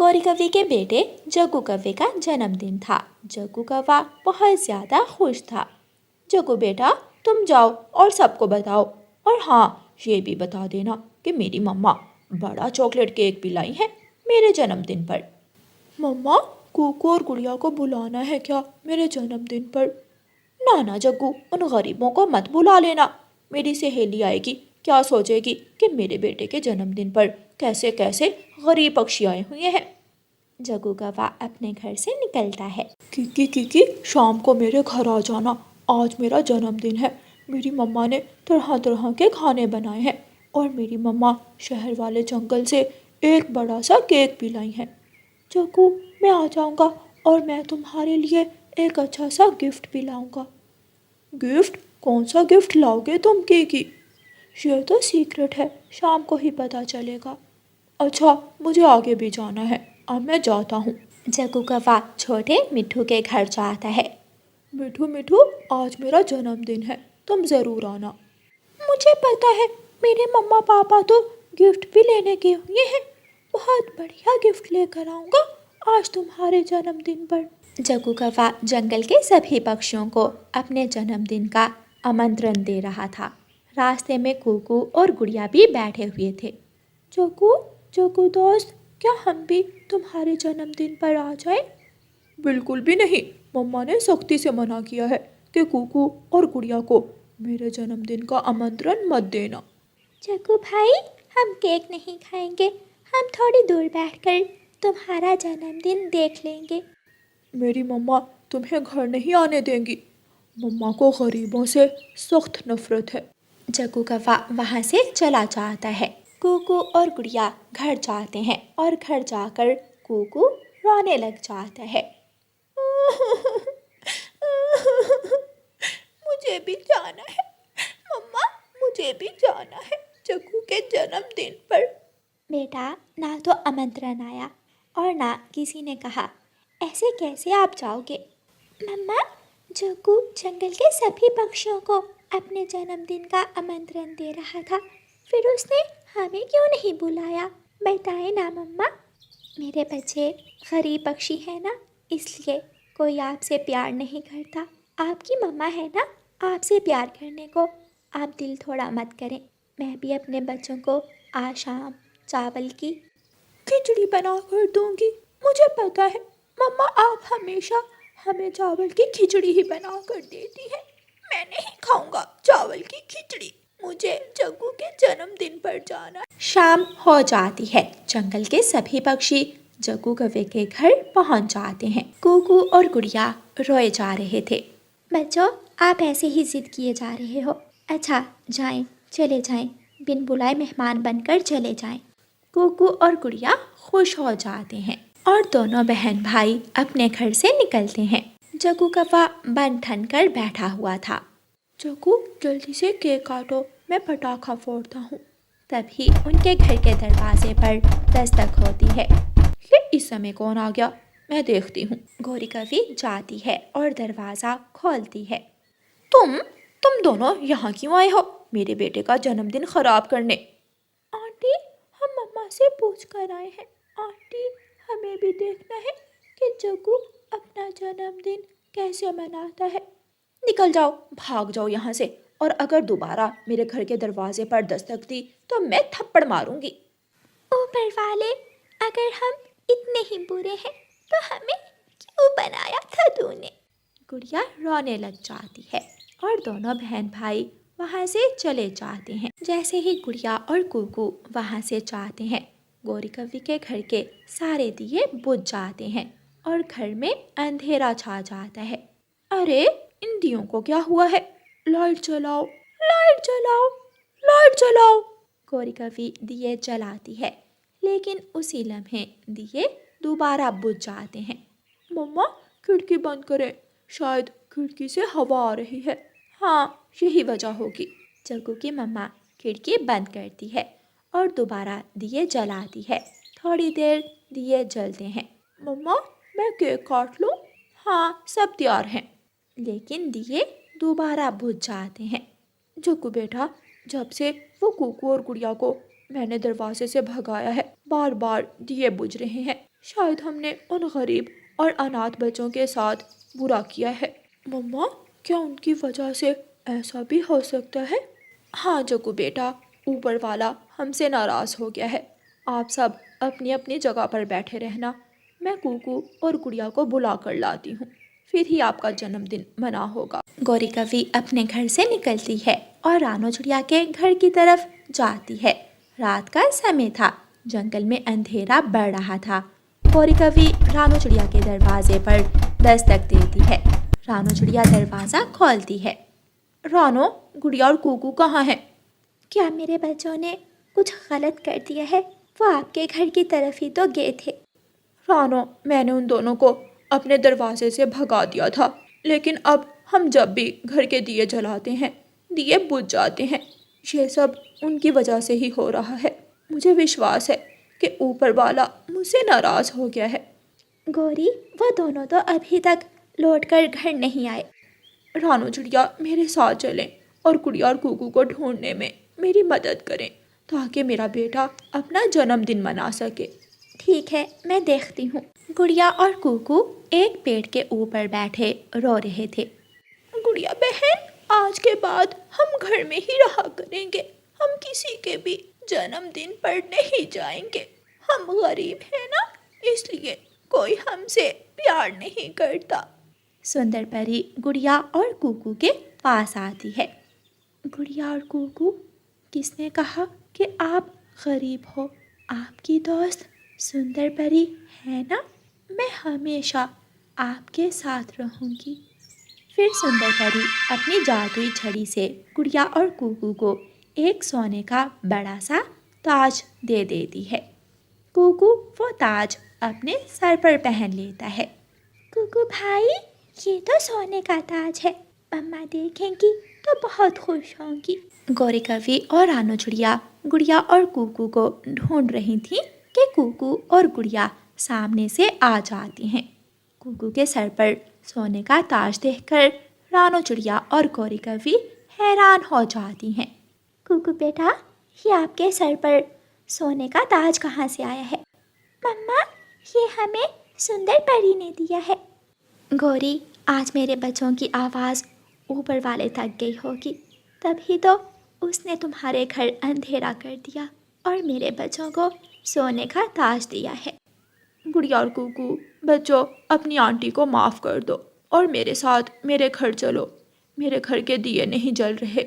गौरी कव्वे के बेटे जग्गू कव्वे का जन्मदिन था। जग्गू कव्वा बहुत ज़्यादा खुश था। जग्गू बेटा, तुम जाओ और सबको बताओ, और हाँ, ये भी बता देना कि मेरी मम्मा बड़ा चॉकलेट केक भी लाई है मेरे जन्मदिन पर। मम्मा, कूकू और गुड़िया को बुलाना है क्या मेरे जन्मदिन पर? ना ना जग्गू, उन गरीबों को मत बुला लेना। मेरी सहेली आएगी, क्या सोचेगी कि मेरे बेटे के जन्मदिन पर कैसे कैसे गरीब पक्षी आए हुए हैं। जग्गू कव्वा अपने घर से निकलता है। किकी, शाम को मेरे घर आ जाना, आज मेरा जन्मदिन है। मेरी मम्मा ने तरह तरह के खाने बनाए हैं और मेरी मम्मा शहर वाले जंगल से एक बड़ा सा केक भी लाई है। जग्गू, मैं आ जाऊंगा और मैं तुम्हारे लिए एक अच्छा सा गिफ्ट भी लाऊंगा। गिफ्ट? कौन सा गिफ्ट लाओगे तुम केकी? ये तो सीक्रेट है, शाम को ही पता चलेगा। अच्छा, मुझे आगे भी जाना है, अब मैं जाता हूँ। जग्गू कव्वा छोटे मिट्ठू के घर जाता है। मिठू मिठू, आज मेरा जन्मदिन है, तुम ज़रूर आना। मुझे पता है, मेरे मम्मा पापा तो गिफ्ट भी लेने गए हुए हैं। बहुत बढ़िया गिफ्ट लेकर आऊँगा आज तुम्हारे जन्मदिन पर। जग्गू कव्वा जंगल के सभी पक्षियों को अपने जन्मदिन का आमंत्रण दे रहा था। रास्ते में कूकू और गुड़िया भी बैठे हुए थे। जग्गू, जग्गू दोस्त, क्या हम भी तुम्हारे जन्मदिन पर आ जाए? बिल्कुल भी नहीं, मम्मा ने सख्ती से मना किया है कि कूकू और गुड़िया को मेरे जन्मदिन का आमंत्रण मत देना। जग्गू भाई, हम केक नहीं खाएंगे, हम थोड़ी दूर बैठकर तुम्हारा जन्मदिन देख लेंगे। मेरी मम्मा तुम्हें घर नहीं आने देंगी। मम्मा को गरीबों से सख्त नफरत है। जग्गू कव्वा वहाँ से चला जाता है। कूकू और गुड़िया घर जाते हैं और घर जाकर कूकू रोने लग जाता है। मुझे भी जाना है मम्मा, मुझे भी जाना है जग्गू के जन्मदिन पर। बेटा, ना तो आमंत्रण आया और ना किसी ने कहा, ऐसे कैसे आप जाओगे? मम्मा, जग्गू जंगल के सभी पक्षियों को अपने जन्मदिन का आमंत्रण दे रहा था, फिर उसने हमें क्यों नहीं बुलाया? बताए ना मम्मा। मेरे बच्चे गरीब पक्षी है ना, इसलिए कोई आपसे प्यार नहीं करता। आपकी मम्मा है ना, आपसे प्यार करने को। आप दिल थोड़ा मत करें। मैं भी अपने बच्चों को आज शाम चावल की खिचड़ी बना कर दूंगी। मुझे पता है मम्मा, आप हमेशा हमें चावल की खिचड़ी ही बना कर देती है। मैं नहीं खाऊंगा चावल की खिचड़ी, मुझे जग्गू के जन्मदिन पर जाना। शाम हो जाती है। जंगल के सभी पक्षी जग्गू कव्वे के घर पहुंच जाते हैं। कूकू और गुड़िया रोए जा रहे थे। बच्चों, आप ऐसे ही जिद किए जा रहे हो। अच्छा, जाएं, चले जाएं, बिन बुलाए मेहमान बनकर चले जाएं। कूकू और गुड़िया खुश हो जाते हैं और दोनों बहन भाई अपने घर से निकलते हैं। जग्गू कव्वा बन ठन कर बैठा हुआ था। जग्गू, जल्दी से केक काटो, मैं पटाखा फोड़ता हूँ। तभी उनके घर के दरवाजे पर दस्तक होती है। ये इस समय कौन आ गया, मैं देखती हूँ। गौरी कव्वी जाती है और दरवाज़ा खोलती है। तुम दोनों यहाँ क्यों आए हो मेरे बेटे का जन्मदिन खराब करने? आंटी, हम मम्मा से पूछ कर आए हैं। आंटी, हमें भी देखना है कि जग्गू अपना जन्मदिन कैसे मनाता है। निकल जाओ, भाग जाओ यहाँ से, और अगर दोबारा मेरे घर के दरवाजे पर दस्तक दी तो मैं थप्पड़ मारूंगी। ऊपर वाले, अगर हम इतने ही बुरे हैं तो हमें क्यों बनाया था तूने? गुड़िया रोने लग जाती है और दोनों बहन भाई वहाँ से चले जाते हैं। जैसे ही गुड़िया और कूकू वहाँ से जाते हैं, गौरी कव्वी के घर के सारे दिए बुझ जाते हैं और घर में अंधेरा छा जाता है। अरे, इन दियों को क्या हुआ है? लाइट जलाओ, लाइट जलाओ, लाइट जलाओ। गौरी कव्वी दिए जलाती है, लेकिन उसी लम्हे दिए दोबारा बुझ जाते हैं। मम्मा, खिड़की बंद करें, शायद खिड़की से हवा आ रही है। हाँ, यही वजह होगी। जग्गू की मम्मा खिड़की बंद करती है और दोबारा दिए जलाती है। थोड़ी देर दिए जलते हैं। मम्मा, मैं केक काट लूँ? हाँ, सब तैयार हैं। लेकिन दिए दोबारा बुझ जाते हैं। जग्गू बेटा, जब से वो कूकू और गुड़िया को मैंने दरवाजे से भगाया है, बार बार दिए बुझ रहे हैं। शायद हमने उन गरीब और अनाथ बच्चों के साथ बुरा किया है। मम्मा, क्या उनकी वजह से ऐसा भी हो सकता है? हाँ जग्गू बेटा, ऊपर वाला हमसे नाराज़ हो गया है। आप सब अपनी अपनी जगह पर बैठे रहना, मैं कूकू और गुड़िया को बुला कर लाती हूँ, फिर ही आपका जन्मदिन मना होगा। गौरी कवि अपने घर से निकलती है और रानो चिड़िया के घर की तरफ जाती है। रात का समय था, जंगल में अंधेरा बढ़ रहा था। गौरी कवि रानो चिड़िया के दरवाजे पर दस्तक देती है। रानो चिड़िया दरवाज़ा खोलती है। रानो, गुड़िया और कूकू कहाँ हैं? क्या मेरे बच्चों ने कुछ गलत कर दिया है? वो आपके घर की तरफ ही तो गए थे। रानो, मैंने उन दोनों को अपने दरवाजे से भगा दिया था, लेकिन अब हम जब भी घर के दिए जलाते हैं, दिए बुझ जाते हैं। ये सब उनकी वजह से ही हो रहा है। मुझे विश्वास है कि ऊपर वाला मुझसे नाराज़ हो गया है। गौरी, वो दोनों तो अभी तक लौटकर घर नहीं आए। रानो चिड़िया, मेरे साथ चलें और गुड़िया और कूकू को ढूंढने में मेरी मदद करें, ताकि मेरा बेटा अपना जन्मदिन मना सके। ठीक है, मैं देखती हूँ। गुड़िया और कूकू एक पेड़ के ऊपर बैठे रो रहे थे। गुड़िया बहन, आज के बाद हम घर में ही रहा करेंगे। हम किसी के भी जन्मदिन पर नहीं जाएंगे। हम गरीब हैं ना, इसलिए कोई हमसे प्यार नहीं करता। सुंदर परी गुड़िया और कूकू के पास आती है। गुड़िया और कूकू, किसने कहा कि आप गरीब हो? आपकी दोस्त सुंदर परी है ना? मैं हमेशा आपके साथ रहूँगी। फिर सुंदर परी अपनी जादुई छड़ी से गुड़िया और कूकू को एक सोने का बड़ा सा ताज दे देती है। कूकू वो ताज अपने सर पर पहन लेता है। कूकू भाई, ये तो सोने का ताज है, मम्मा देखेंगी तो बहुत खुश होंगी। गौरी कवि और रानो चिड़िया गुड़िया और कूकू को ढूंढ रही थी कि कूकू और गुड़िया सामने से आ जाती हैं। कूकू के सर पर सोने का ताज देखकर रानो चिड़िया और गौरी कवि हैरान हो जाती हैं। कूकू बेटा, ये आपके सर पर सोने का ताज कहाँ से आया है? मम्मा, ये हमें सुंदर परी ने दिया है। गौरी, आज मेरे बच्चों की आवाज़ ऊपर वाले तक गई होगी, तभी तो उसने तुम्हारे घर अंधेरा कर दिया और मेरे बच्चों को सोने का ताज दिया है। गुड़िया और कूकू, बच्चों, अपनी आंटी को माफ़ कर दो और मेरे साथ मेरे घर चलो। मेरे घर के दिए नहीं जल रहे।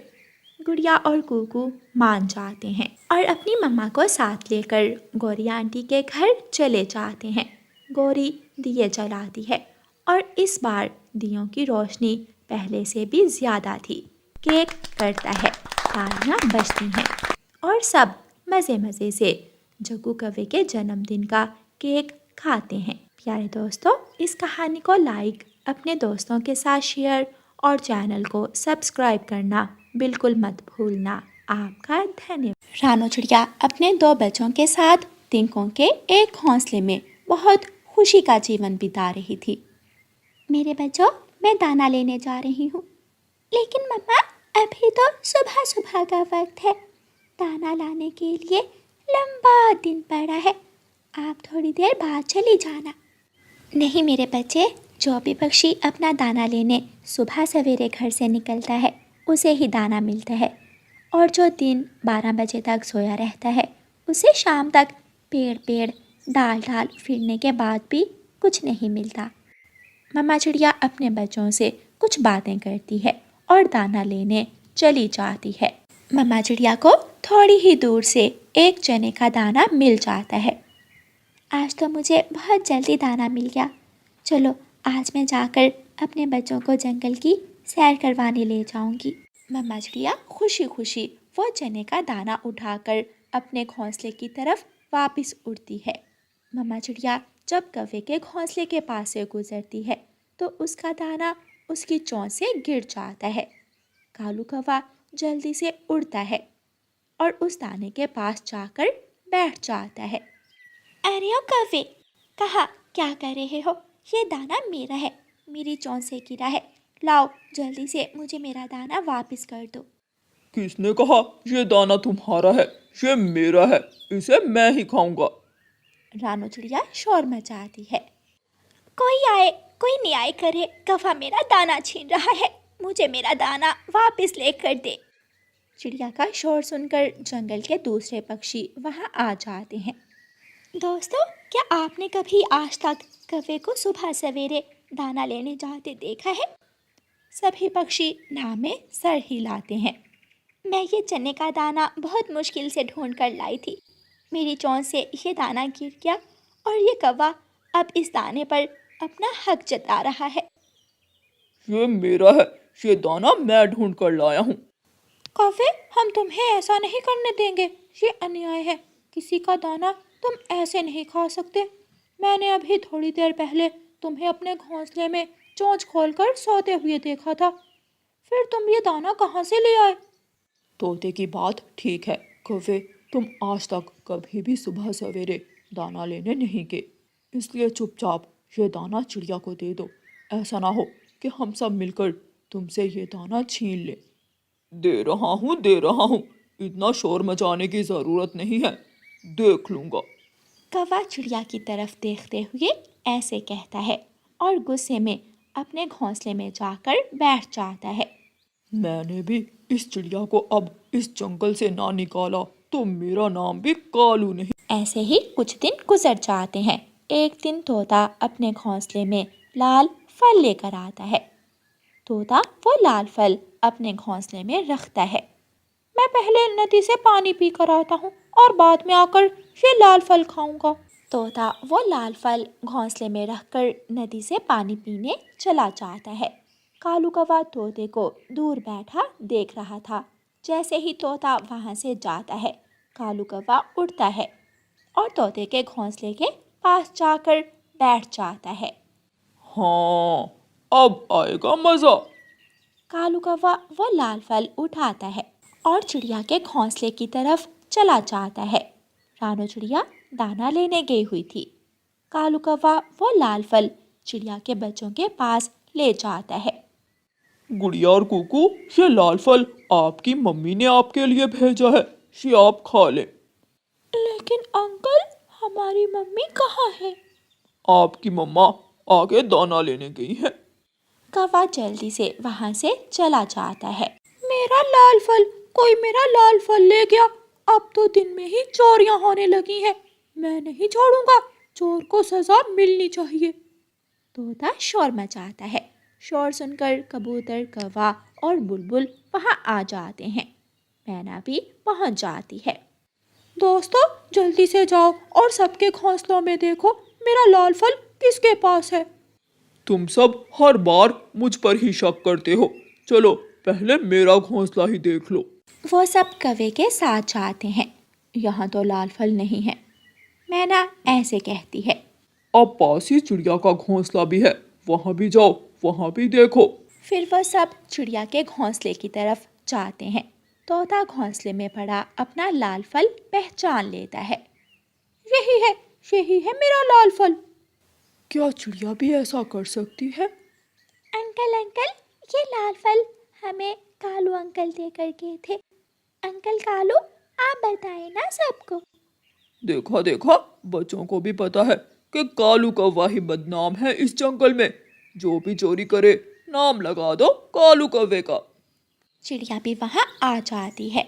गुड़िया और कूकू मान जाते हैं और अपनी मम्मा को साथ लेकर गौरी आंटी के घर चले जाते हैं। गौरी दिए जलाती है और इस बार दियों की रोशनी पहले से भी ज़्यादा थी। केक कटता है, तालियां बजती हैं और सब मज़े मज़े से जग्गू कवि के जन्मदिन का केक खाते हैं। प्यारे दोस्तों, इस कहानी को लाइक, अपने दोस्तों के साथ शेयर और चैनल को सब्सक्राइब करना बिल्कुल मत भूलना। आपका धन्यवाद। रानो चिड़िया अपने 2 बच्चों के साथ तिनकों के एक घोंसले में बहुत खुशी का जीवन बिता रही थी। मेरे बच्चों, मैं दाना लेने जा रही हूँ। लेकिन मम्मा, अभी तो सुबह सुबह का वक्त है। दाना लाने के लिए लंबा दिन पड़ा है। आप थोड़ी देर बाद चली जाना। नहीं मेरे बच्चे, जो भी पक्षी अपना दाना लेने सुबह सवेरे घर से निकलता है, उसे ही दाना मिलता है। और जो दिन 12 बजे तक सोया रहता है, उसे शाम तक पेड़ पेड़ डाल डाल फिरने के बाद भी कुछ नहीं मिलता। मम्मा चिड़िया अपने बच्चों से कुछ बातें करती है और दाना लेने चली जाती है। मम्मा चिड़िया को थोड़ी ही दूर से एक चने का दाना मिल जाता है। आज तो मुझे बहुत जल्दी दाना मिल गया। चलो, आज मैं जाकर अपने बच्चों को जंगल की सैर करवाने ले जाऊंगी। मम्मा चिड़िया खुशी खुशी वो चने का दाना उठाकर अपने घोंसले की तरफ वापस उड़ती है। मम्मा चिड़िया जब कौवे के घोंसले के पास से गुजरती है तो उसका दाना उसकी चोंच से गिर जाता है। कालू कौवा जल्दी से उड़ता है और उस दाने के पास जाकर बैठ जाता है। अरे ओ कौवे, कहा क्या कर रहे हो? ये दाना मेरा है, मेरी चोंच से गिरा है। लाओ, जल्दी से मुझे मेरा दाना वापस कर दो। किसने कहा ये दाना तुम्हारा है? ये मेरा है, इसे मैं ही खाऊंगा। रानो चिड़िया शोर मचाती है। कोई आए, कोई न्याय करे, कौवा मेरा दाना छीन रहा है, मुझे मेरा दाना वापस लेकर दे। चिड़िया का शोर सुनकर जंगल के दूसरे पक्षी वहाँ आ जाते हैं। दोस्तों, क्या आपने कभी आज तक कौवे को सुबह सवेरे दाना लेने जाते देखा है? सभी पक्षी नाव में सर हिलाते हैं। मैं ये चने का दाना बहुत मुश्किल से ढूंढ कर लाई थी। मेरी चोंच से ये दाना गिर गया और ये कौवा अब इस दाने पर अपना हक जता रहा है। ये मेरा है, ये दाना मैं ढूंढ कर लाया हूँ। कौवे, हम तुम्हें ऐसा नहीं करने देंगे, ये अन्याय है। किसी का दाना तुम ऐसे नहीं खा सकते। मैंने अभी थोड़ी देर पहले तुम्हें अपने घोंसले में चोंच खोलकर सोते हुए देखा था। फिर तुम ये दाना कहाँ से ले आए? तोते की बात ठीक है कौवे, तुम आज तक कभी भी सुबह सवेरे दाना लेने नहीं गए, इसलिए चुपचाप ये दाना चिड़िया को दे दो। ऐसा ना हो कि हम सब मिलकर तुमसे ये दाना छीन ले। दे रहा हूँ, इतना शोर मचाने की जरूरत नहीं है, देख लूंगा। कौवा चिड़िया की तरफ देखते हुए ऐसे कहता है और गुस्से में अपने घोंसले में जाकर बैठ जाता है। मैंने भी इस चिड़िया को अब इस जंगल से ना निकाला तो मेरा नाम भी कालू नहीं। ऐसे ही कुछ दिन गुजर जाते हैं। एक दिन तोता अपने घोंसले में लाल फल लेकर आता है। तोता वो लाल फल अपने घोंसले में रखता है। मैं पहले नदी से पानी पी कर आता हूँ और बाद में आकर ये लाल फल खाऊंगा। तोता वो लाल फल घोंसले में रखकर नदी से पानी पीने चला जाता है। कालू कौवा तोते को दूर बैठा देख रहा था। जैसे ही तोता वहाँ से जाता है, कालू कौवा उड़ता है और तोते के घोंसले के पास जाकर बैठ जाता है। हाँ, अब आएगा मजा। कालू कौवा वो लाल फल उठाता है और चिड़िया के घोंसले की तरफ चला जाता है। रानो चिड़िया दाना लेने गई हुई थी। कालू कौवा वो लाल फल चिड़िया के बच्चों के पास ले जाता है। गुड़िया और कुकू, ये लाल फल आपकी मम्मी ने आपके लिए भेजा है, ये आप खा ले। लेकिन अंकल, हमारी मम्मी कहाँ है? आपकी मम्मा आगे दाना लेने गई है। कौवा जल्दी से वहाँ से चला जाता है। मेरा लाल फल, कोई मेरा लाल फल ले गया। अब तो दिन में ही चोरियां होने लगी हैं। मैं नहीं छोड़ूंगा, चोर को सजा मिलनी चाहिए। तोता शोर मचाता है। शोर सुनकर कबूतर, कौवा और बुलबुल वहाँ आ जाते हैं। मैना भी पहुँच जाती है। दोस्तों, जल्दी से जाओ और सबके घोंसलों में देखो मेरा लाल फल किसके पास है। तुम सब हर बार मुझ पर ही शक करते हो, चलो पहले मेरा घोंसला ही देख लो। वो सब कौवे के साथ जाते हैं। यहाँ तो लाल फल नहीं है, मैना ऐसे कहती है। अब पास ही चिड़िया का घोंसला भी है, वहाँ भी जाओ, वहाँ भी देखो। फिर वो सब चिड़िया के घोंसले की तरफ जाते हैं। तोता घोंसले में पड़ा अपना लाल फल पहचान लेता है। यही है, यही है मेरा लाल फल। क्या चिड़िया भी ऐसा कर सकती है? अंकल अंकल, ये लाल फल हमें कालू अंकल देकर गए थे। अंकल कालू, आप बताएं ना सबको। देखा देखा, बच्चों को भी पता है कि कालू कौवा ही बदनाम है इस जंगल में। जो भी चोरी करे नाम लगा दो कालू कौवे का। चिड़िया भी वहाँ आ जाती है।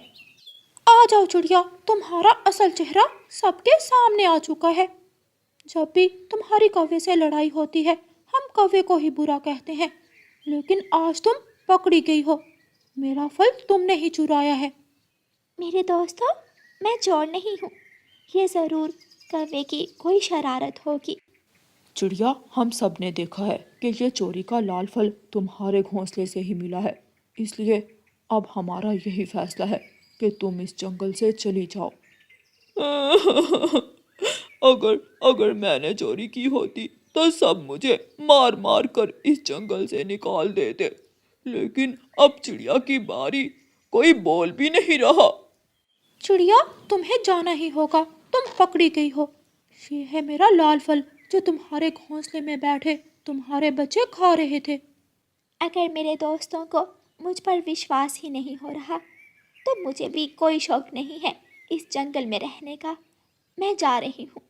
आ जाओ चिड़िया, तुम्हारा असल चेहरा सबके सामने आ चुका है। जब भी तुम्हारी कौवे से लड़ाई होती है, हम कौवे को ही बुरा कहते हैं, लेकिन आज तुम पकड़ी गई हो। मेरा फल तुमने ही चुराया है। मेरे दोस्तों, मैं चोर नहीं हूँ। ये ज़रूर कौवे की कोई शरारत होगी। चिड़िया, हम सब ने देखा है कि ये चोरी का लाल फल तुम्हारे घोंसले से ही मिला है, इसलिए अब हमारा यही फैसला है कि तुम इस जंगल से चली जाओ। अगर मैंने चोरी की होती तो सब मुझे मार मार कर इस जंगल से निकाल देते, लेकिन अब चिड़िया की बारी, कोई बोल भी नहीं रहा। चिड़िया, तुम्हें जाना ही होगा, तुम पकड़ी गई हो। ये है मेरा लाल फल जो तुम्हारे घोंसले में बैठे तुम्हारे बच्चे खा रहे थे। अगर मेरे दोस्तों को मुझ पर विश्वास ही नहीं हो रहा, तो मुझे भी कोई शौक नहीं है इस जंगल में रहने का। मैं जा रही हूँ।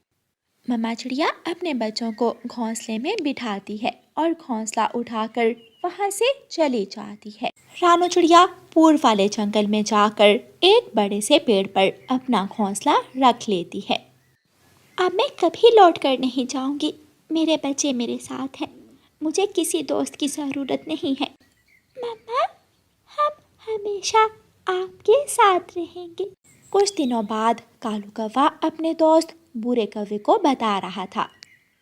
मम्मा चिड़िया अपने बच्चों को घोंसले में बिठाती है और घोंसला उठाकर वहाँ से चली जाती है। रानू चिड़िया पूर्व वाले जंगल में जाकर एक बड़े से पेड़ पर अपना घोंसला रख लेती है। अब मैं कभी लौट कर नहीं जाऊंगी। मेरे बच्चे मेरे साथ हैं। मुझे किसी दोस्त की ज़रूरत नहीं है। मम्मा, हम हमेशा आपके साथ रहेंगे। कुछ दिनों बाद कालू कौवा अपने दोस्त बूरे कौवे को बता रहा था।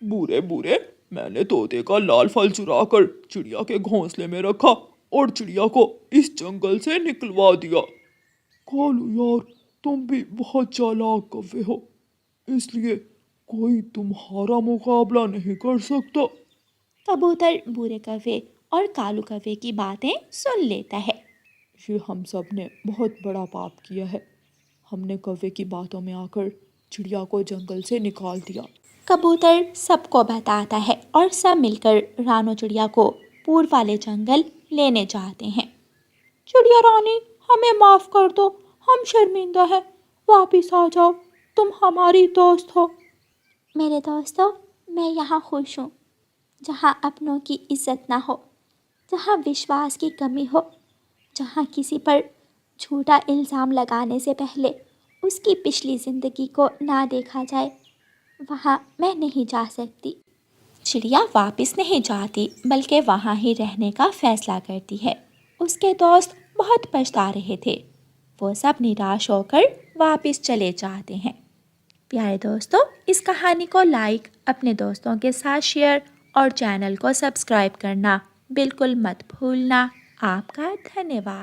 बूरे बूरे, मैंने तोते का लाल फल चुराकर चिड़िया के घोंसले में रखा और चिड़िया को इस जंगल से निकलवा दिया। कालू यार, तुम भी बहुत चालाक कौवे हो, इसलिए कोई तुम्हारा मुकाबला नहीं कर सकता। कबूतर बूरे कौवे और कालू कौवे की बातें सुन लेता है। ये हम सब ने बहुत बड़ा पाप किया है। हमने कौवे की बातों में आकर चिड़िया को जंगल से निकाल दिया। कबूतर सबको बताता है और सब मिलकर रानू चिड़िया को पूर्व वाले जंगल लेने जाते हैं। चिड़िया रानी, हमें माफ़ कर दो, हम शर्मिंदा हैं। वापिस आ जाओ, तुम हमारी दोस्त हो। मेरे दोस्तों, मैं यहाँ खुश हूँ, जहाँ अपनों की इज्जत ना हो, जहाँ विश्वास की कमी हो, जहाँ किसी पर झूठा इल्ज़ाम लगाने से पहले उसकी पिछली ज़िंदगी को ना देखा जाए, वहाँ मैं नहीं जा सकती। चिड़िया वापस नहीं जाती, बल्कि वहाँ ही रहने का फैसला करती है। उसके दोस्त बहुत पछता रहे थे। वो सब निराश होकर वापस चले जाते हैं। प्यारे दोस्तों, इस कहानी को लाइक, अपने दोस्तों के साथ शेयर और चैनल को सब्सक्राइब करना बिल्कुल मत भूलना। आपका धन्यवाद।